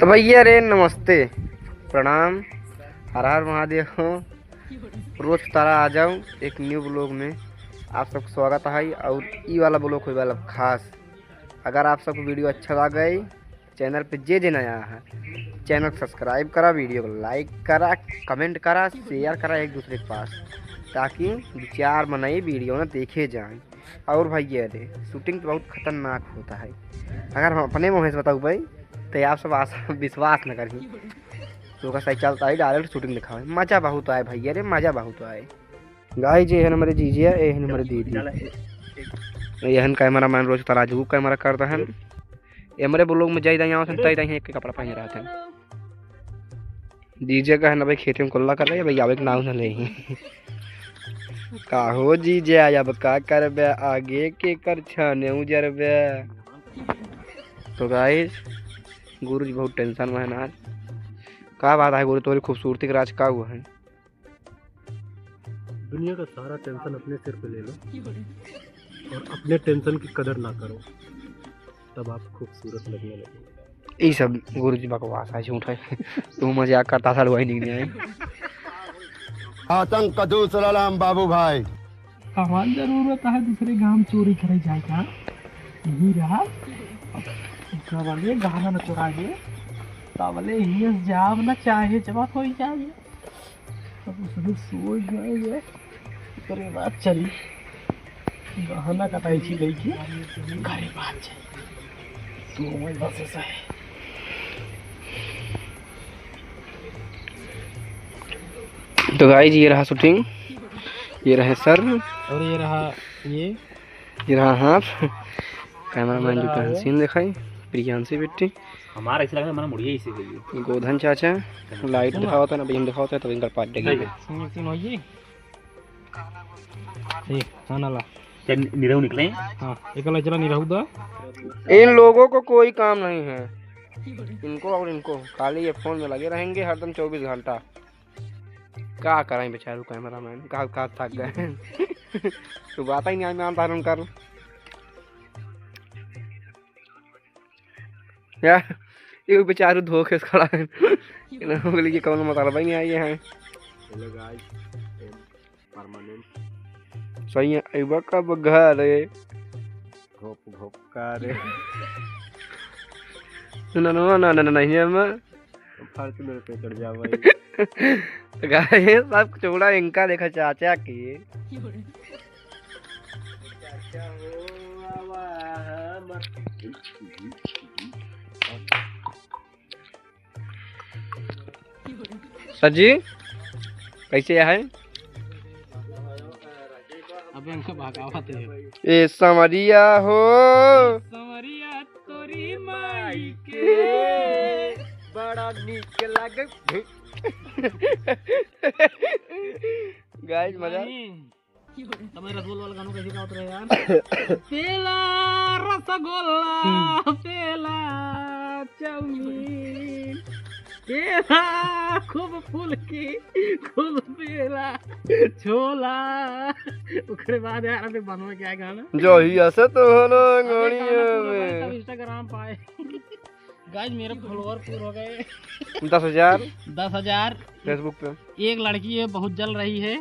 तो भैया रे नमस्ते प्रणाम हर हर महादेव हो। रोज तारा आ जाऊँ एक न्यू ब्लॉग में आप सबका स्वागत है। और ई वाला ब्लॉग कोई वाला खास, अगर आप सबको वीडियो अच्छा लग गई चैनल पे जे नया है चैनल सब्सक्राइब करा, वीडियो को लाइक करा, कमेंट करा, शेयर करा एक दूसरे के पास, ताकि विचार बनाई वीडियो ना देखे जाएं। और भैया रे शूटिंग तो बहुत खतरनाक होता है। अगर हम अपने मुँह से बताऊँ भाई तो आप सब विश्वास न करी, तो का सही चलता है डायरेक्ट शूटिंग दिखाओ, मज़ा बहुत आए भैया रे, मज़ा बहुत आए। गाय जी है हमारे जीजिया, ये है हमारे दीदी, यहन कैमरा मैन रोज तराजू कैमरा करता है। ये हमारे ब्लॉग में जाई यहाँ से तई एक कपड़ा पहन रहा था। जीजे का है ना भाई खेती में कुल्ला कर रहे हैं भैया, नाव न ले का हो जीजे अब का करबे आगे के कर छाने उजरबे। तो गाइस गुरु जी बहुत टेंशन में है ना, क्या बात है गुरु, तुम्हारी खूबसूरती का राज क्या हुआ है? दुनिया का सारा टेंशन अपने सिर पे ले लो और अपने टेंशन की कदर ना करो, तब आप खूबसूरत लगने लगेंगे। ये सब गुरु जी बकवास है, झूठ है। तू मजाक करता था वही नहीं है। आतंक का दूसरा नाम बाबू भाई। हमारी जरूरत है दूसरे गांव चोरी करे जाएगा, यही रहा वाले गाना न चुरागे तबले ही जाब न चाहे जब हो जाए, तब उसने सोच जाएंगे करे बात चली गहना कटाई थी गई थी घरे बात चाहिए तो मैं बस ऐसा है। तो गाइस ये रहा शूटिंग, ये रहे सर और ये रहा हाथ कैमरामैन जो का सीन दिखाई प्रियांशी बेटी, हमारा ऐसा लग रहा है मुड़िए इसे गई गोधन चाचा लाइट दिखाओ था ना भैया दिखाओ था, तब इनका पार्ट देंगे सीन होइए ए खानाला निरहु निकले। हां एकला चला नहीं रहू दा। इन लोगों को कोई काम नहीं है, इनको और इनको खाली ये फोन में लगे रहेंगे हरदम 24 घंटा। क्या करें बेचारू कैमरामैन का थक गए। तो बात ही नहीं मानता कर यार, ये बेचारू धोखे से खड़ा है कि कौन मतलब नहीं आई है सही है। अब कब घर घोप घोप का रे ना ना ना ना नहीं है मैं फालतू मेरे पे चढ़ जा भाई। गाय सब चौड़ा इनका देखा चाचा की सजी कैसे है अब इनका भागावत है ए समरिया हो समरिया तोरी माई के बड़ा नीक लग। गाइस मजा तुम्हारे रसगुल्ला वाला गाना कैसे गाते रहे यार? पेला रसगुल्ला पेला चाउमीन पेला खूब फूल की खूब पेला छोला। उसके बाद यार अभी बनवा क्या गाना जो ही ऐसे तो होना गाड़ियों में इंस्टाग्राम पाए। गाइस मेरे फॉलोअर पूरे हो गए 10,000 फेसबुक पे। एक लड़की है बहुत जल रही है,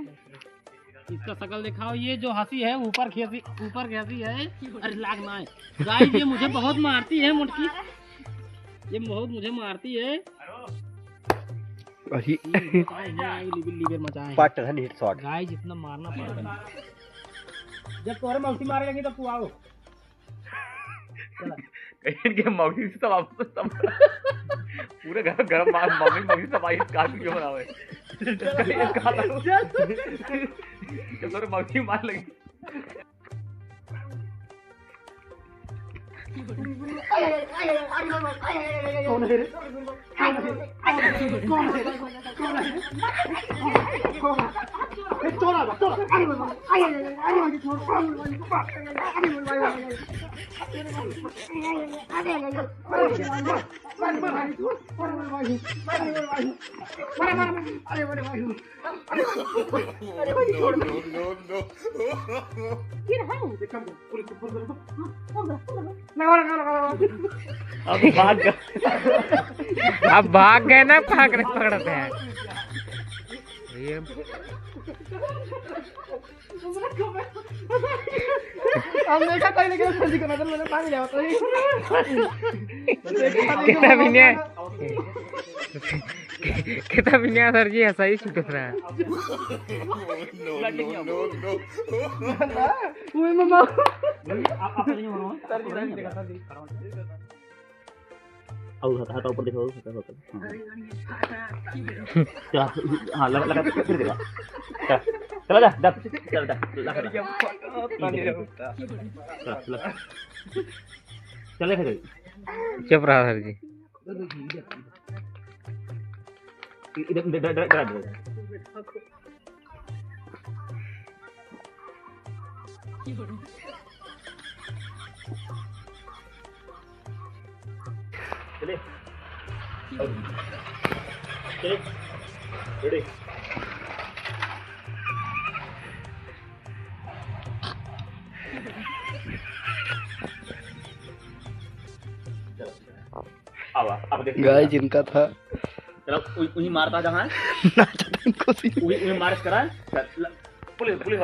इसका शकल दिखाओ, ये जो हंसी है ऊपर खींची है। अरे लाग ना है गाइस, ये मुझे बहुत मारती है मुटकी, ये बहुत मुझे मारती है। लीवर मचाए पार्ट है हिट शॉट गाइस, इतना मारना पड़ेगा। जब तुम्हारे मौसी मारे लगी तब तू आओ। इनके मौसी से सब पूरे घर गरम मौसी सब आई काट क्यों बनावे जब तोरे मौसी मार लगी कौन है रे? अब भाग अब भाग गए ना, पकड़ते हैं ये। हमने कहा कोई लेकिन जल्दी करना था, मैंने पानी ले आता है। कितना भी नहीं, कितना भी नहीं सर जी, ऐसा ही छूट रहा है। वो मामा हटा ऊपर देखो, हाँ लगा फिर देखा, चला जा चले फिर। चुप रहा सर जी। चले चले रेडी। अब देखिए गाय जिनका था चलो वही मारता जहाँ नाचता इनको वही मार्च करा पुलिस